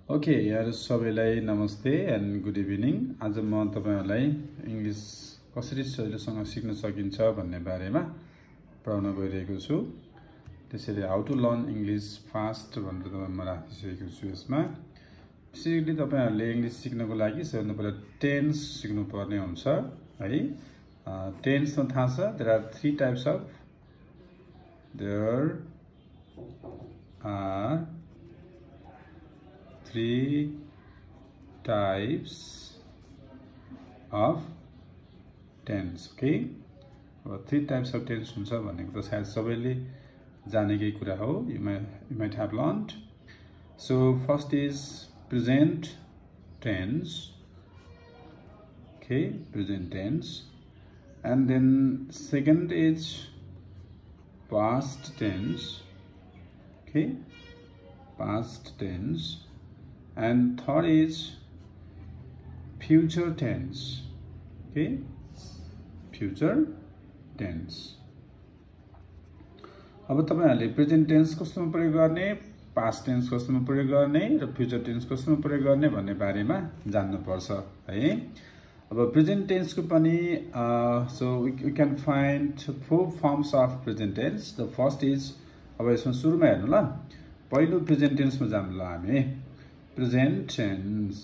Okay यार सबैलाई नमस्ते एन्ड गुड इभिनिङ। आज म तपाईहरुलाई इंग्लिश कसरी सजिलोसँग सिक्न सकिन्छ भन्ने बारेमा पढाउन गइरहेको छु। त्यसैले how to learn English fast भनेर म राखिसकेको छु। यसमा बेसिकली तपाईहरुले इंग्लिश सिक्नको लागि सबैभन्दा पहिला टेन्स सिक्नु पर्ने हुन्छ है। टेन्स मा थाहा छ there are 3 types of three types of tense. Okay, 3 types of tense हुन्छ भनेको त सायद सबैले जानेकै कुरा हो। You might have learned. So first is present tense. Okay, present tense, and then second is past tense. Okay, past tense, and third is future tense. Okay, future tense. अब तपाईहरुले present tense कस्तोमा प्रयोग गर्ने, past tense कस्तोमा प्रयोग गर्ने र future tense कस्तोमा प्रयोग गर्ने भन्ने बारेमा जान्नु पर्छ है। अब प्रेजेन्ट टेन्स को पनि so we can find 4 forms of present tense. The first is, अब यसमा सुरुमा हेर्नु ल, पहिलो प्रेजेन्ट टेन्स मा जाम ल हामी। प्रेजेन्ट टेन्स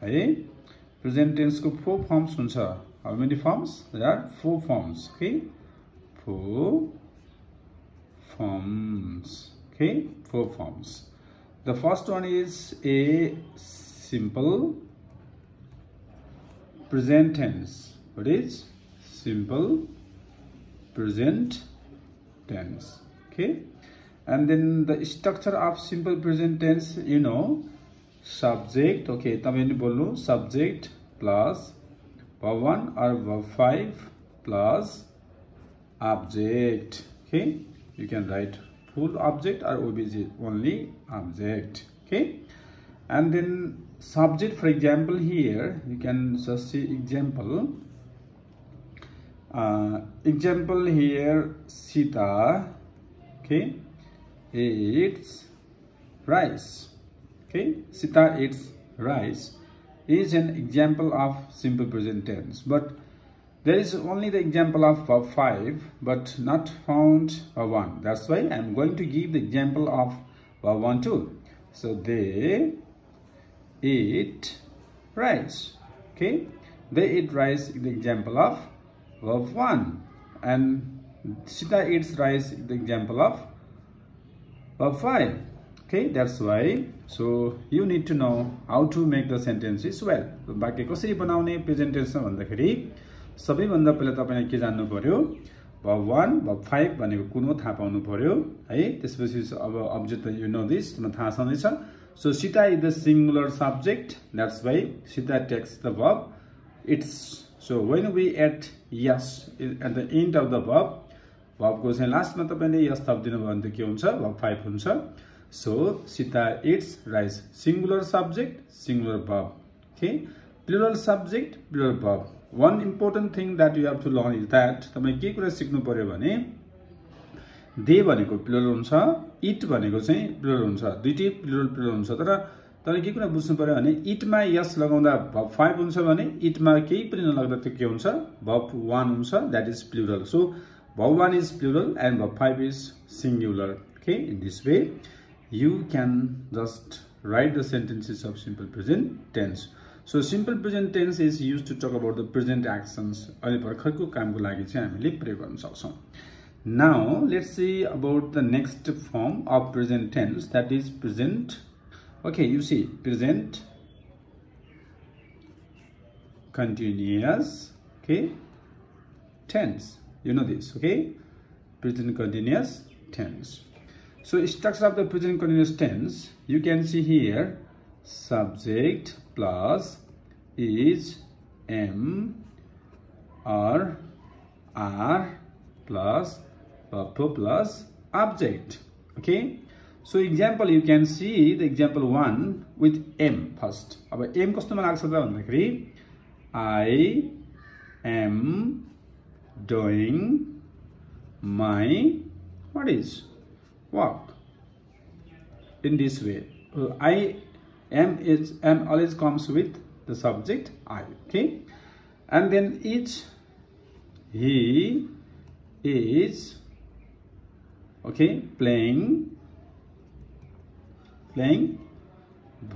है, प्रेजेन्ट टेन्स को 4 फर्म्स हुन्छ। How many forms? There are 4 forms. Okay, 4 forms. Okay, 4 forms. The first one is a simple present tense. What is simple present tense? Okay, and then the structure of simple present tense, you know, subject. Okay, तपाईले बोल्नु subject plus verb 1 or verb 5 plus object. Okay, you can write full object or obj only object. Okay, and then subject, for example, here you can just see example. Example here, Sita, okay, eats rice. Okay, Sita eats rice is an example of simple present tense, but there is only the example of verb 5 but not found verb 1. That's why I am going to give the example of verb 1 too. So they eat rice. Okay, they eat rice is the example of verb 1, and Sita eats rice is the example of verb 5. Okay, that's why so you need to know how to make the sentences well. So वाक्य कसरी बनाउने present tense मा भन्दाखेरि सबैभन्दा पहिला तपाईले के जान्नु पर्यो, verb 1 verb 5 भनेको कुन हो थाहा पाउनु पर्यो है। त्यसपछि अब object you know this म थाहा छँदैछ। So Sita is the singular subject, that's why Sita takes the verb it's. So when we add yes at the end of the verb को चाहिँ लास्टमा तपाईले yes थप्दिनु भयो भने के हुन्छ, verb 5 हुन्छ। So Sita eats rice, singular subject singular verb. Okay, plural subject plural verb. One important thing that you have to learn is that तपाईले के कुरा सिक्नु पर्यो भने they भनेको प्लुरल हुन्छ, it भनेको चाहिँ प्लुरल हुन्छ, दुईटै प्लुरल हुन्छ। तर तपाईले के कुरा बुझ्नु पर्यो भने it मा yes लगाउँदा verb 5 हुन्छ भने it मा केही पनि नलाग्दा त्यो के हुन्छ, verb 1 हुन्छ, that is plural. So verb 1 is plural and verb 5 is singular. Okay, in this way you can just write the sentences of simple present tense. So simple present tense is used to talk about the present actions. अहिले भर्खरको कामको लागि चाहिँ हामीले प्रयोग गर्न सक्छौं। Now let's see about the next form of present tense, that is present. Okay, you see present continuous, okay, tense. You know this, okay, present continuous tense. So structure of the present continuous tense, you can see here subject plus is am or are plus verb plus object. Okay, so example you can see the example 1 with am first. अब am कस्तोमा लाग्छ त भन्दाखेरि I am doing my what is work in this way. I am always comes with the subject I. Okay, and then each, he is, okay, playing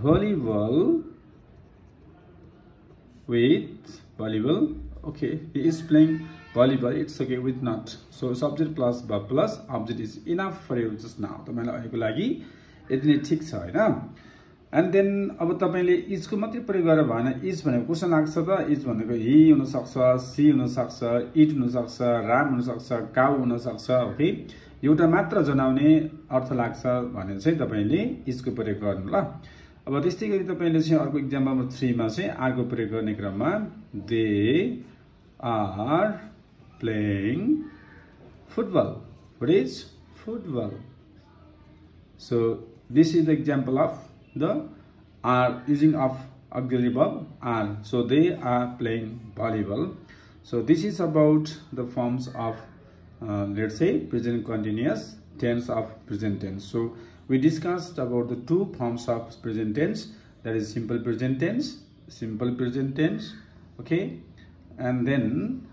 volleyball with volleyball. Okay, he is playing volleyball. It's okay with not. So subject plus verb plus object is enough for you just now. तपाईलाई अहिलेको लागि यति नै ठीक छ हैन. And then अब तपाईले is को मात्रै प्रयोग गरेर भएन. is भनेको कुन लाग्छ त? is भनेको he हुन सक्छ, she हुन सक्छ, it हुन सक्छ, ram हुन सक्छ, cow हुन सक्छ. ओके, एउटा मात्र जनाउने अर्थ लाग्छ भने चाहिँ तपाईले is को प्रयोग गर्नु ल. अब त्यस्तै गरी तपाईले चाहिँ अर्को एक्जाम्पल नम्बर 3 मा चाहिँ are को प्रयोग गर्ने क्रममा they are playing football. What is football? So this is the example of the are using of auxiliary verb are. So they are playing volleyball. So this is about the forms of let's say present continuous tense of present tense. So we discussed about the two forms of present tense, that is simple present tense, okay, and then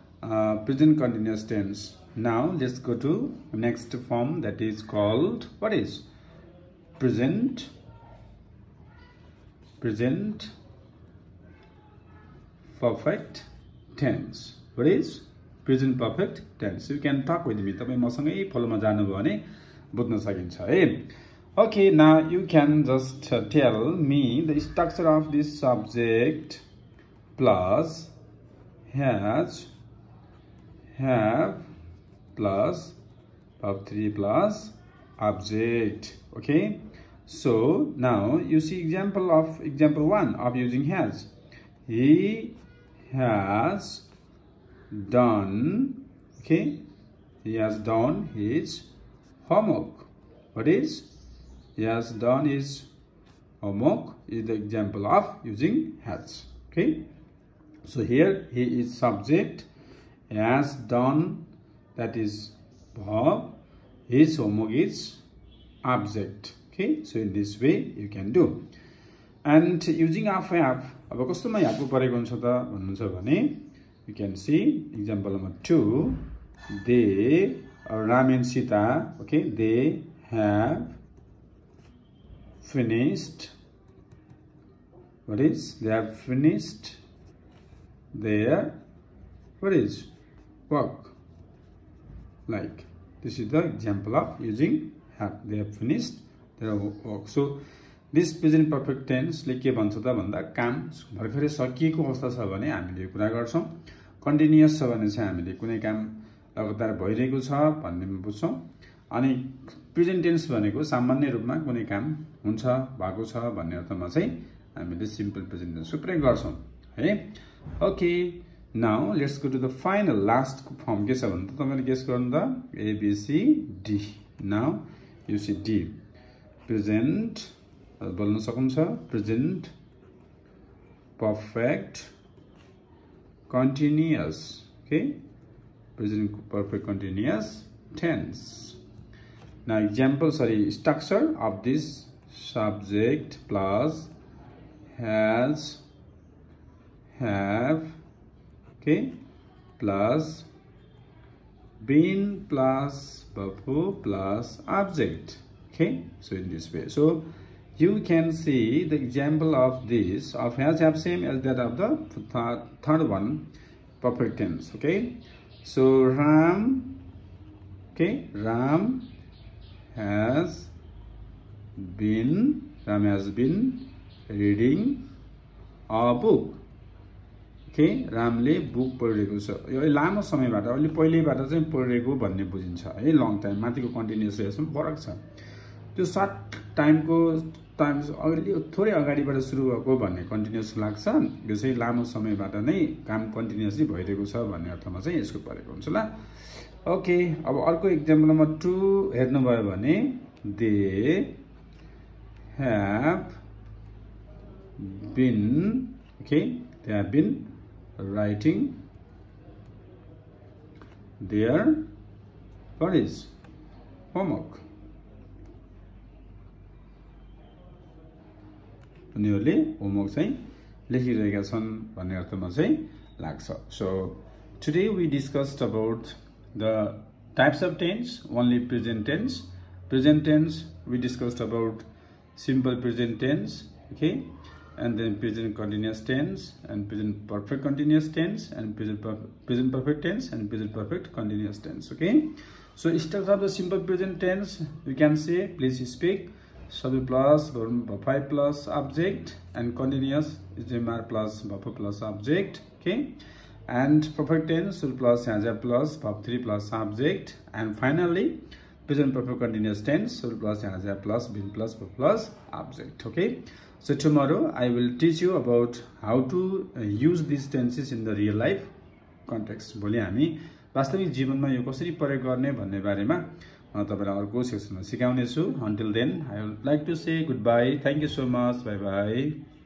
present continuous tense. Now let's go to next form, that is called what is present perfect tense. What is present perfect tense? You can talk with me. तपाई मसँगै फलोमा जानुभयो भने बुझ्न सकिन्छ है. Okay, now you can just tell me the structure of this subject plus has, have plus verb 3 plus object. Okay, so now you see example 1 of using has. He has done, okay, he has done his homework. What is he has done his homework is the example of using has. Okay, so here he is subject, has done, that is verb, his homework is object. Okay, so in this way you can do. And using of have, अब कस्तोमा have को प्रयोग हुन्छ त भन्नुहुन्छ भने you can see example number 2, they Ram and Sita, okay, they have finished, what is, they have finished their, what is, work. Like this is the example of using have. They have finished their work. So this present perfect tense ले के भन्छ त भन्दा काम भर्खरै सकिएको अवस्था छ भने हामीले यो कुरा गर्छौं. कन्टिन्युअस छ भने चाहिँ हामीले कुनै काम लगातार भइरहेको छ भन्ने बुझ्छौं. अनि प्रेजेन्ट टेन्स भनेको सामान्य रूपमा कुनै काम हुन्छ, भएको छ भन्ने अर्थमा चाहिँ हामीले सिम्पल प्रेजेन्ट टेन्स प्रयोग गर्छौं है. Okay, now let's go to the final last form के छ भने त तपाईले गेस गर्नु त A B C D. Now you see D present बोल्न सक्नुहुन्छ, present perfect continuous, okay, present perfect continuous tense. Now example, sorry, structure of this subject plus has, have, okay, plus been plus verb plus object. Okay, so in this way, so you can see the example of this of has, have, same as that of the third one, perfect tense. Okay, so Ram, okay, Ram has been reading a book. Okay, रामले book पढिरहेको छ. यो लामो समयबाट अलि पहिलेबाट चाहिँ पढिरहेको भन्ने बुझिन्छ है. लङ टाइम माथिको कन्टिन्युअस यसमा फरक छ. त्यो सर्ट टाइमको टाइम अलि थोरै अगाडिबाट सुरु भएको भन्ने कन्टिन्युअस लाग्छ. यो चाहिँ लामो समयबाट नै काम कन्टिन्युअसली भइरहेको छ भन्ने अर्थमा चाहिँ यसको परेको हुन्छ ल. ओके, अब अर्को एक्जाम्पल नम्बर 2 हेर्नु भयो भने they have been, okay, they have been writing their, what is, homework. उनीहरूले होमवर्क चाहिँ लेखिरहेका छन् भन्ने अर्थमा चाहिँ लाग्छ so today we discussed about the types of tense only present tense we discussed about simple present tense okay and then present continuous tense and present perfect continuous tense and present perfect tense and present perfect continuous tense okay so structure of the simple present tense we can say please speak subject plus verb 5 plus object and continuous is mr plus verb plus object okay and perfect tense plus has plus verb 3 plus subject and finally present perfect continuous tense plus has plus been plus verb plus object okay so tomorrow I will teach you about how to use these tenses in the real life context भोलि हामी वास्तविक जीवनमा यो कसरी प्रयोग गर्ने भन्ने बारेमा तपाईलाई अर्को सेक्सनमा सिकाउने छु until then I would like to say goodbye thank you so much bye bye